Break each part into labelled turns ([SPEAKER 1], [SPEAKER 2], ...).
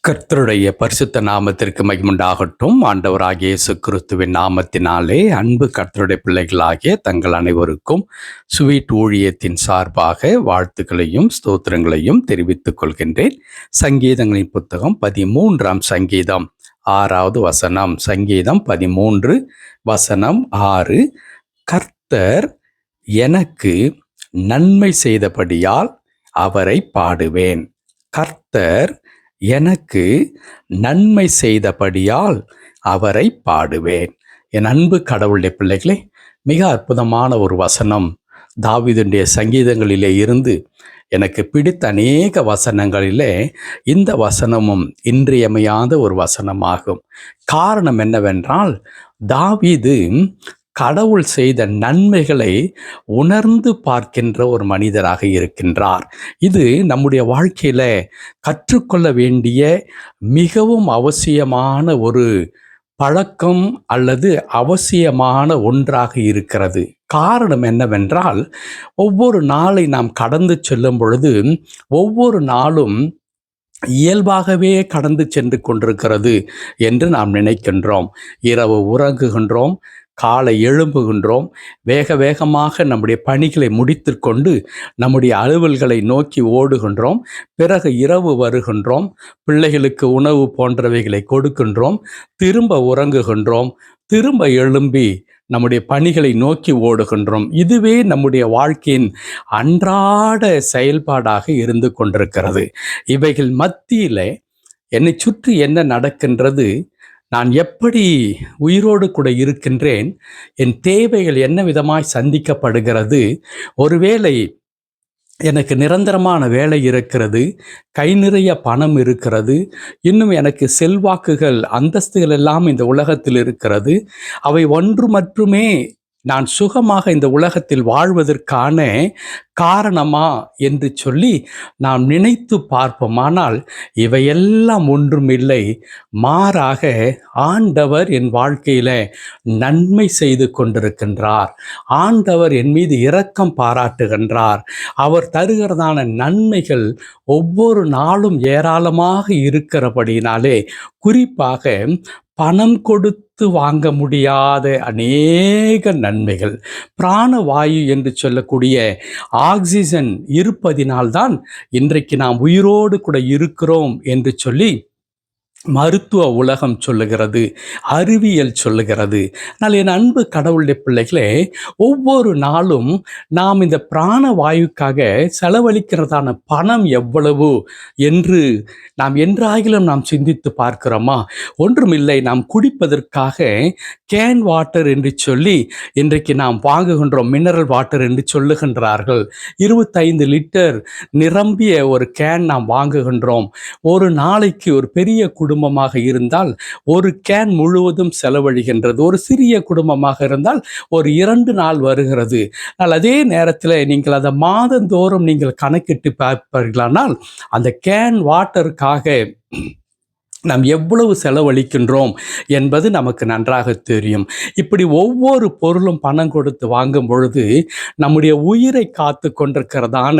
[SPEAKER 1] கர்த்தருடைய பரிசுத்த நாமத்திற்கு மகிமுண்டாகட்டும். ஆண்டவராகிய இயேசு கிறிஸ்துவின் நாமத்தினாலே அன்பு கர்த்தருடைய பிள்ளைகளாகிய தங்கள் அனைவருக்கும் ஸ்வீட் ஊழியத்தின் சார்பாக வாழ்த்துக்களையும் ஸ்தோத்திரங்களையும் தெரிவித்துக் கொள்கின்றேன். சங்கீதங்களின் புத்தகம் 13ஆம் சங்கீதம் 6வது வசனம். சங்கீதம் 13 வசனம் 6. கர்த்தர் எனக்கு நன்மை செய்தபடியால் அவரை பாடுவேன். கர்த்தர் எனக்கு நன்மை செய்தபடியால் அவரை பாடுவேன். என் அன்பு கடவுளுடைய பிள்ளைகளே, மிக அற்புதமான ஒரு வசனம் தாவீதுடைய சங்கீதங்களிலே இருந்து எனக்கு பிடித்த அநேக வசனங்களிலே இந்த வசனமும் இன்றியமையாத ஒரு வசனமாகும். காரணம் என்னவென்றால், தாவீது கடவுள் செய்த நன்மைகளை உணர்ந்து பார்க்கின்ற ஒரு மனிதராக இருக்கின்றார். இது நம்முடைய வாழ்க்கையில கற்றுக்கொள்ள வேண்டிய மிகவும் அவசியமான ஒரு பழக்கம் அல்லது அவசியமான ஒன்றாக இருக்கிறது. காரணம் என்னவென்றால், ஒவ்வொரு நாளை நாம் கடந்து செல்லும் பொழுது ஒவ்வொரு நாளும் இயல்பாகவே கடந்து சென்று கொண்டிருக்கிறது என்று நாம் நினைக்கின்றோம். இரவு உறங்குகின்றோம், காலை எழும்புகின்றோம், வேக வேகமாக நம்முடைய பணிகளை முடித்து கொண்டு நம்முடைய அலுவல்களை நோக்கி ஓடுகின்றோம். பிறகு இரவு வருகின்றோம், பிள்ளைகளுக்கு உணவு போன்றவைகளை கொடுக்கின்றோம், திரும்ப உறங்குகின்றோம், திரும்ப எழும்பி நம்முடைய பணிகளை நோக்கி ஓடுகின்றோம். இதுவே நம்முடைய வாழ்க்கையின் அன்றாட செயல்பாடாக இருந்து கொண்டிருக்கிறது. இவைகள் மத்தியில் என்னை சுற்றி என்ன நடக்கின்றது, நான் எப்படி உயிரோடு கூட இருக்கின்றேன், என் தேவைகள் என்ன விதமாய் சந்திக்கப்படுகிறது, ஒருவேளை எனக்கு நிரந்தரமான வேலை இருக்கிறது, கை நிறைய பணம் இருக்கிறது, இன்னும் எனக்கு செல்வாக்குகள் அந்தஸ்துகள் எல்லாம் இந்த உலகத்தில் இருக்கிறது, அவை ஒன்று மட்டுமே நான் சுகமாக இந்த உலகத்தில் வாழ்வதற்கான காரணமா என்று சொல்லி நாம் நினைத்து பார்ப்போமானால் இவையெல்லாம் ஒன்றுமில்லை. மாறாக ஆண்டவர் என் வாழ்க்கையில நன்மை செய்து கொண்டிருக்கின்றார். ஆண்டவர் என் மீது இரக்கம் பாராட்டுகின்றார். அவர் தருகிறதான நன்மைகள் ஒவ்வொரு நாளும் ஏராளமாக இருக்கிறபடினாலே, குறிப்பாக பணம் கொடுத்து வாங்க முடியாத அநேக நன்மைகள், பிராணவாயு என்று சொல்லக்கூடிய ஆக்சிஜன் இருப்பதினால்தான் இன்றைக்கு நாம் உயிரோடு கூட இருக்கிறோம் என்று சொல்லி மருத்துவ உலகம் சொல்லுகிறது, அறிவியல் சொல்லுகிறது. ஆனால் என் அன்பு கடவுளுடைய பிள்ளைகளே, ஒவ்வொரு நாளும் நாம் இந்த பிராணவாயுக்காக செலவழிக்கிறதான பணம் எவ்வளவு என்று நாம் என்றாகிலும் நாம் சிந்தித்து பார்க்கிறோமா? ஒன்றுமில்லை. நாம் குடிப்பதற்காக கேன் வாட்டர் என்று சொல்லி இன்றைக்கு நாம் வாங்குகின்றோம். மினரல் வாட்டர் என்று சொல்லுகின்றார்கள். 25 லிட்டர் நிரம்பிய ஒரு கேன் நாம் வாங்குகின்றோம். ஒரு நாளைக்கு ஒரு பெரிய குடும்பமாக இருந்தால் ஒரு கேன் முழுவதும் செலவழிகின்றது. ஒரு சிறிய குடும்பமாக இருந்தால் ஒரு 2 நாள் வருகிறது. ஆனால் அதே நேரத்தில் நீங்கள் அதை மாதந்தோறும் நீங்கள் கணக்கிட்டு பார்ப்பீர்களானால் அந்த கேன் வாட்டருக்காக நாம் எவ்வளவு செலவழிக்கின்றோம் என்பது நமக்கு நன்றாக தெரியும். இப்படி ஒவ்வொரு பொருளும் பணம் கொடுத்து வாங்கும் பொழுது நம்முடைய உயிரை காத்து கொண்டிருக்கிறதான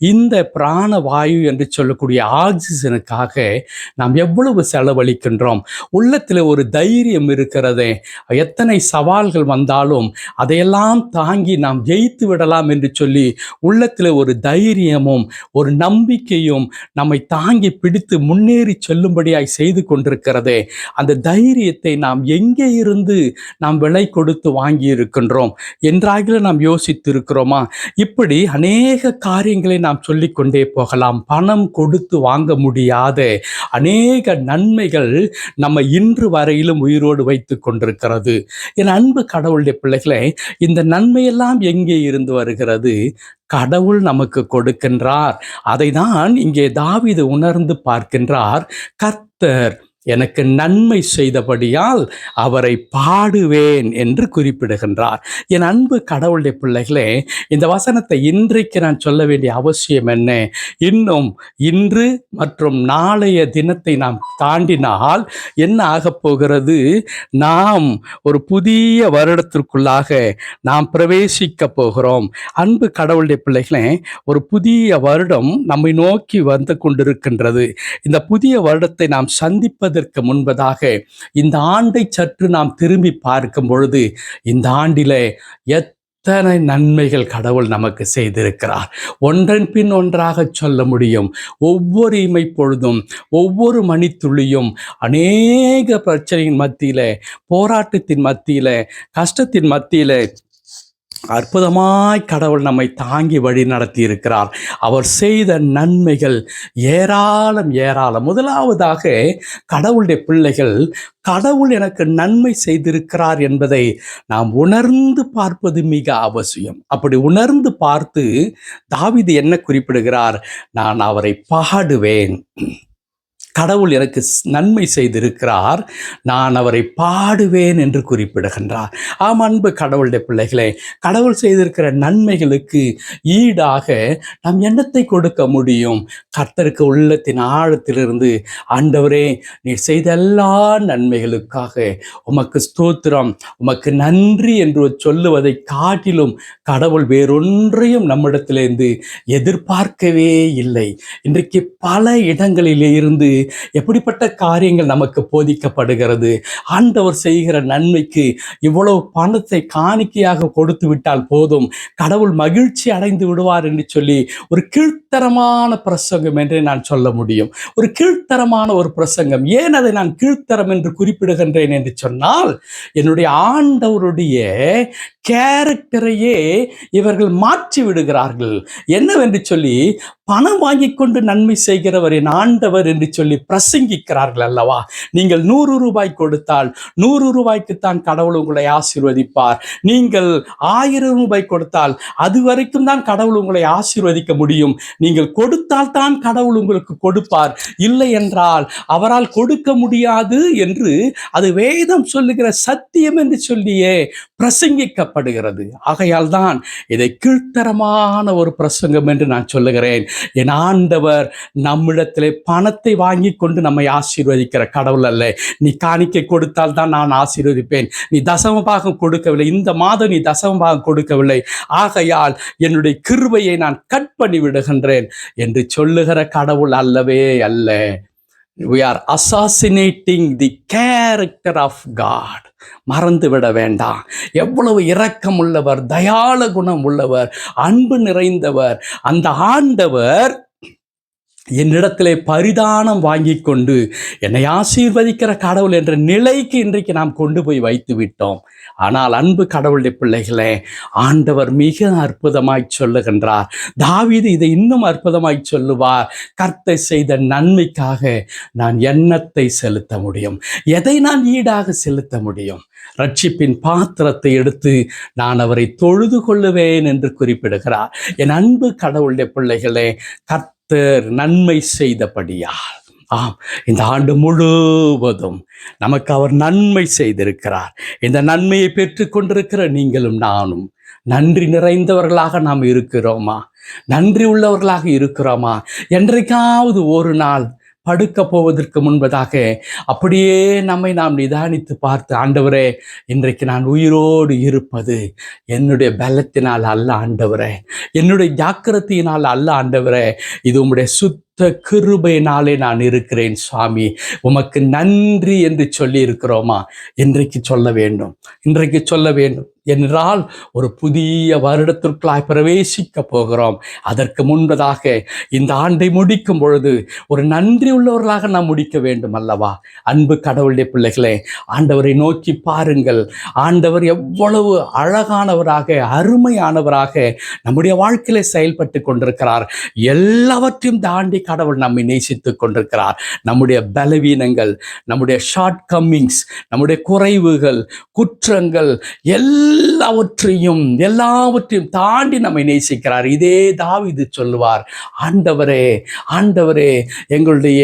[SPEAKER 1] இந்த பிராணவாயு என்று சொல்லக்கூடிய ஆக்சிஜனுக்காக நாம் எவ்வளவு செலவழிக்கின்றோம். உள்ளத்தில் ஒரு தைரியம் இருக்கிறதே, எத்தனை சவால்கள் வந்தாலும் அதையெல்லாம் தாங்கி நாம் ஜெயித்து விடலாம் என்று சொல்லி உள்ளத்தில் ஒரு தைரியமும் ஒரு நம்பிக்கையும் நம்மை தாங்கி பிடித்து முன்னேறி செல்லும்படியாய் செய்து கொண்டிருக்கிறதே, அந்த தைரியத்தை நாம் எங்கே இருந்து நாம் விலை கொடுத்து வாங்கி இருக்கின்றோம் என்றாகிலும் நாம் யோசித்து இருக்கிறோமா? இப்படி அநேக காரியங்களை நாம் சொல்லிக்கொண்டே போகலாம். பணம் கொடுத்து வாங்க முடியாத அநேக நன்மைகள் நம்ம இன்று வரையிலும் உயிரோடு வைத்து கொண்டிருக்கிறது. என் அன்பு கடவுளுடைய பிள்ளைகளே, இந்த நன்மையெல்லாம் எங்கே இருந்து வருகிறது? கடவுள் நமக்கு கொடுக்கின்றார். அதை தான் இங்கே தாவீது உணர்ந்து பார்க்கின்றார். கர்த்தர் எனக்கு நன்மை செய்தபடியால் அவரை பாடுவேன் என்று குறிப்பிடுகின்றார். என் அன்பு கடவுளுடைய பிள்ளைகளே, இந்த வசனத்தை இன்றைக்கு நான் சொல்ல வேண்டிய அவசியம் என்ன? இன்னும் இன்று மற்றும் நாளைய தினத்தை நாம் தாண்டினால் என்ன ஆகப் போகிறது? நாம் ஒரு புதிய வருடத்திற்குள்ளாக நாம் பிரவேசிக்க போகிறோம். அன்பு கடவுளுடைய பிள்ளைகளே, ஒரு புதிய வருடம் நம்மை நோக்கி வந்து கொண்டிருக்கின்றது. இந்த புதிய வருடத்தை நாம் சந்திப்பதற்கு முன்பதாக இந்த ஆண்டை சற்று நாம் திரும்பி பார்க்கும் பொழுது, இந்த ஆண்டிலே எத்தனை நன்மைகள் கடவுள் நமக்கு செய்திருக்கிறார். ஒன்றன் பின் ஒன்றாக சொல்ல முடியும். ஒவ்வொரு இமைப்பொழுதும், ஒவ்வொரு மணித்துளியும், அநேக பிரச்சனையின் மத்தியில, போராட்டத்தின் மத்தியில, கஷ்டத்தின் மத்தியில அற்புதமாய் கடவுள் நம்மை தாங்கி வழி நடத்தி இருக்கிறார். அவர் செய்த நன்மைகள் ஏராளம் ஏராளம். முதலாவதாக, கடவுளுடைய பிள்ளைகள் கடவுள் எனக்கு நன்மை செய்திருக்கிறார் என்பதை நாம் உணர்ந்து பார்ப்பது மிக அவசியம். அப்படி உணர்ந்து பார்த்து தாவீது என்ன குறிப்பிடுகிறார்? நான் அவரை பாடுவேன். கடவுள் எனக்கு நன்மை செய்திருக்கிறார், நான் அவரை பாடுவேன் என்று குறிப்பிடுகின்றார். ஆம் அன்பு கடவுளுடைய பிள்ளைகளே, கடவுள் செய்திருக்கிற நன்மைகளுக்கு ஈடாக நாம் என்னத்தை கொடுக்க முடியும்? கர்த்தருக்கு உள்ளத்தின் ஆழத்திலிருந்து, ஆண்டவரே, நீர் செய்த எல்லா நன்மைகளுக்காக உமக்கு ஸ்தோத்திரம், உமக்கு நன்றி என்று சொல்லுவதை காட்டிலும் கடவுள் வேறொன்றையும் நம்மிடத்திலிருந்து எதிர்பார்க்கவே இல்லை. இன்றைக்கு பல இடங்களிலே இருந்து எப்படிப்பட்ட காரியங்கள் நமக்கு போதிக்கப்படுகிறது? ஆண்டவர் செய்கிற நன்மைக்கு இவ்வளவு பணத்தை காணிக்கையாக கொடுத்து விட்டால் போதும், கடவுள் மகிழ்ச்சி அடைந்து விடுவார் என்று சொல்லி ஒரு கீழ்த்தரமான பிரசங்கம் என்றே நான் சொல்ல முடியும். ஒரு கீழ்த்தரமான ஒரு பிரசங்கம். ஏன் அதை நான் கீழ்த்தரம் என்று குறிப்பிடுகின்றேன் என்று சொன்னால், என்னுடைய ஆண்டவருடைய கேரக்டரையே இவர்கள் மாற்றி விடுகிறார்கள். என்னவென்று சொல்லி, பணம் வாங்கி கொண்டு நன்மை செய்கிறவர் என் ஆண்டவர் என்று சொல்லி பிரசங்கிக்கிறார்கள் அல்லவா? நீங்கள் 100 ரூபாய் கொடுத்தால் 100 ரூபாய்க்குத்தான் கடவுள் உங்களை ஆசீர்வதிப்பார். நீங்கள் 1000 ரூபாய் கொடுத்தால் அது வரைக்கும் தான் கடவுள் உங்களை ஆசீர்வதிக்க முடியும். நீங்கள் கொடுத்தால் தான் கடவுள் உங்களுக்கு கொடுப்பார், இல்லை என்றால் அவரால் கொடுக்க முடியாது என்று அது வேதம் சொல்லுகிற சத்தியம் என்று சொல்லியே பிரசங்கிக்கப்படுகிறது. ஆகையால் தான் இதை கீழ்த்தரமான ஒரு பிரசங்கம் என்று நான் சொல்லுகிறேன். என் ஆண்டவர் நம்மிடத்திலே பணத்தை வாங்கி கொண்டு நம்மை ஆசீர்வதிக்கிற கடவுள் அல்ல. நீ காணிக்கை கொடுத்தால் தான் நான் ஆசீர்வதிப்பேன், நீ தசமபாகம் கொடுக்கவில்லை, இந்த மாதம் நீ தசமபாகம் கொடுக்கவில்லை, ஆகையால் என்னுடைய கிருபையை நான் கட் பண்ணி விடுகின்றேன் என்று சொல்லுகிற கடவுள் அல்லவே அல்ல. We are assassinating the character of God. மறந்துவிட வேண்டாம். எவ்வளவு இரக்கம் உள்ளவர், தயாள குணம் உள்ளவர், அன்பு நிறைந்தவர் அந்த ஆண்டவர் என்னிடத்திலே பரிதானம் வாங்கி கொண்டு என்னை ஆசீர்வதிக்கிற கடவுள் என்ற நிலைக்கு இன்றைக்கு நாம் கொண்டு போய் வைத்து விட்டோம். ஆனால் அன்பு கடவுளுடைய பிள்ளைகளே, ஆண்டவர் மிக அற்புதமாய் சொல்லுகின்றார். தாவீது இதை இன்னும் அற்புதமாய் சொல்லுவார். கர்த்தர் செய்த நன்மைக்காக நான் என்னத்தை செலுத்த முடியும்? எதை நான் ஈடாக செலுத்த முடியும்? ரட்சிப்பின் பாத்திரத்தை எடுத்து நான் அவரை தொழுது கொள்ளுவேன் என்று குறிப்பிடுகிறார். என் அன்பு கடவுளுடைய பிள்ளைகளே, நன்மை செய்தபடியால், ஆம், இந்த ஆண்டு முழுவதும் நமக்கு அவர் நன்மை செய்திருக்கிறார். இந்த நன்மையை பெற்று கொண்டிருக்கிற நீங்களும் நானும் நன்றி நிறைந்தவர்களாக நாம் இருக்கிறோமா? நன்றி உள்ளவர்களாக இருக்கிறோமா? என்றைக்காவது ஒரு நாள் படுக்க போவதற்கு முன்பதாக அப்படியே நம்மை நாம் நிதானித்து பார்த்து, ஆண்டவரே, இன்றைக்கு நான் உயிரோடு இருப்பது என்னுடைய பலத்தினால் அல்ல ஆண்டவரே, என்னுடைய ஜாக்கிரதையினால் அல்ல ஆண்டவரே, இது உம்முடைய சுத்த கிருபையினாலே நான் இருக்கிறேன் சுவாமி, உமக்கு நன்றி என்று சொல்லி இருக்கிறோமா? இன்றைக்கு சொல்ல வேண்டும், இன்றைக்கு சொல்ல வேண்டும். என்றால் ஒரு புதிய வருடத்திற்குள்ளாய் பிரவேசிக்க போகிறோம். அதற்கு முன்பதாக இந்த ஆண்டை முடிக்கும் பொழுது ஒரு நன்றி உள்ளவர்களாக நாம் முடிக்க வேண்டும் அல்லவா? அன்பு கடவுளுடைய பிள்ளைகளே, ஆண்டவரை நோக்கி பாருங்கள். ஆண்டவர் எவ்வளவு அழகானவராக, அருமையானவராக நம்முடைய வாழ்க்கையில செயல்பட்டு கொண்டிருக்கிறார். எல்லாவற்றையும் தாண்டி கடவுள் நம்மை நேசித்துக் கொண்டிருக்கிறார். நம்முடைய பலவீனங்கள், நம்முடைய ஷார்ட் கம்மிங்ஸ், நம்முடைய குறைவுகள், குற்றங்கள் எல்லாவற்றையும் தாண்டி நம்மை நேசிக்கிறார். இதே தாவீது சொல்லுவார், ஆண்டவரே ஆண்டவரே, எங்களுடைய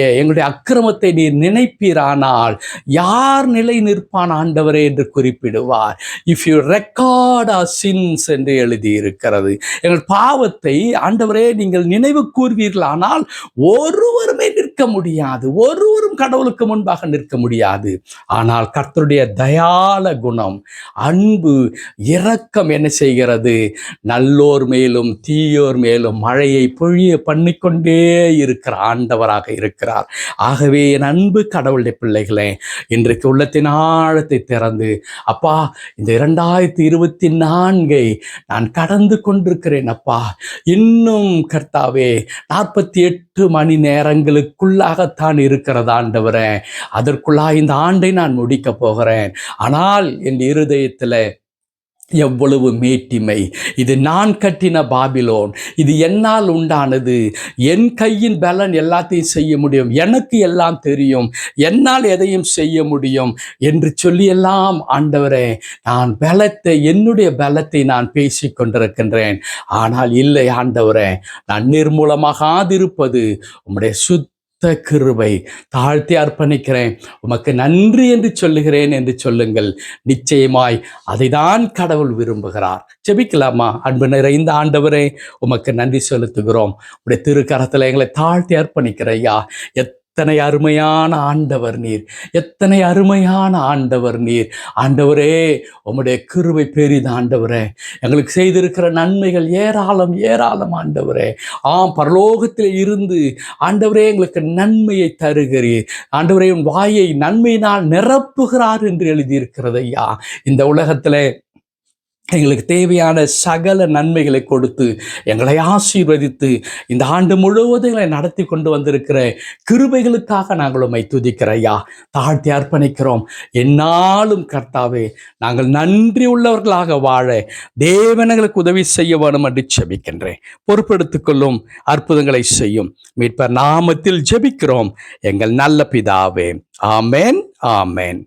[SPEAKER 1] அக்கிரமத்தை நீர் நினைப்பீரானால் யார் நிலை நிற்பான் ஆண்டவரே என்று குறிப்பிடுவார். If you record our sins என்று எழுதியிருக்கிறது. எங்கள் பாவத்தை ஆண்டவரே நீங்கள் நினைவு கூர்வீர்களானால் ஒருவருமே நிற்க முடியாது, ஒருவரும் கடவுளுக்கு முன்பாக நிற்க முடியாது. ஆனால் கர்த்தருடைய தயால குணம், அன்பு, இரக்கம் என்ன செய்கிறது? நல்லோர் மேலும் தீயோர் மேலும் மழையை பொழிய பண்ணிக்கொண்டே இருக்கிற ஆண்டவராக இருக்கிறார். ஆகவே என் அன்பு கடவுளுடைய பிள்ளைகளே, இன்றைக்கு உள்ளத்தின் ஆழத்தை திறந்து, அப்பா இந்த 2024 நான் கடந்து கொண்டிருக்கிறேன் அப்பா, இன்னும் கர்த்தாவே 48 மணி நேரங்களுக்குள்ளாகத்தான் இருக்கிறது ஆண்டவரே, அதற்குள்ளா இந்த ஆண்டை நான் முடிக்க போகிறேன். ஆனால் என் இருதயத்தில் எவ்வளவு மேட்டிமை, இது நான் கட்டின பாபிலோன், இது என்னால் உண்டானது, என் கையின் பலன் எல்லாத்தையும் செய்ய முடியும், எனக்கு எல்லாம் தெரியும், என்னால் எதையும் செய்ய முடியும் என்று சொல்லியெல்லாம் ஆண்டவரே நான் என்னுடைய பலத்தை நான் பேசி கொண்டிருக்கின்றேன். ஆனால் இல்லை ஆண்டவரே, நான் நிர்மூலமாகாதிருப்பது உம்முடைய கிருபை. தாழ்த்தி அர்ப்பணிக்கிறேன், உமக்கு நன்றி என்று சொல்லுகிறேன் என்று சொல்லுங்கள். நிச்சயமாய் அதை தான் கடவுள் விரும்புகிறார். ஜெபிக்கலாமா? அன்பு நிறைந்த ஆண்டவரே, உமக்கு நன்றி செலுத்துகிறோம். உடைய திருக்கரத்தில் எங்களை தாழ்த்தி அர்ப்பணிக்கிறையா. எத்தனை அருமையான ஆண்டவர் நீர், எத்தனை அருமையான ஆண்டவர் நீர். ஆண்டவரே, உம்முடைய கிருபை பெரிது ஆண்டவரே. எங்களுக்கு செய்திருக்கிற நன்மைகள் ஏராளம் ஏராளம் ஆண்டவரே. பரலோகத்தில் இருந்து ஆண்டவரே எங்களுக்கு நன்மையை தருகிறீர் ஆண்டவரே. உன் வாயை நன்மையினால் நிரப்புகிறார் என்று எழுதியிருக்கிறது ஐயா. இந்த உலகத்தில் எங்களுக்கு தேவையான சகல நன்மைகளை கொடுத்து எங்களை ஆசீர்வதித்து இந்த ஆண்டு முழுவதும் எங்களை நடத்தி கொண்டு வந்திருக்கிற கிருபைகளுக்காக நாங்கள் உம்மை துதிக்கிறையா. தாழ்த்தி அர்ப்பணிக்கிறோம். என்னாலும் கர்த்தாவே, நாங்கள் நன்றி உள்ளவர்களாக வாழ தேவன் எங்களுக்கு உதவி செய்ய வேணும் என்று ஜெபிக்கின்றேன். பொறுப்பெடுத்துக் கொள்ளும், அற்புதங்களை செய்யும். மீட்பர் நாமத்தில் ஜெபிக்கிறோம் எங்கள் நல்ல பிதாவே. ஆமேன், ஆமேன்.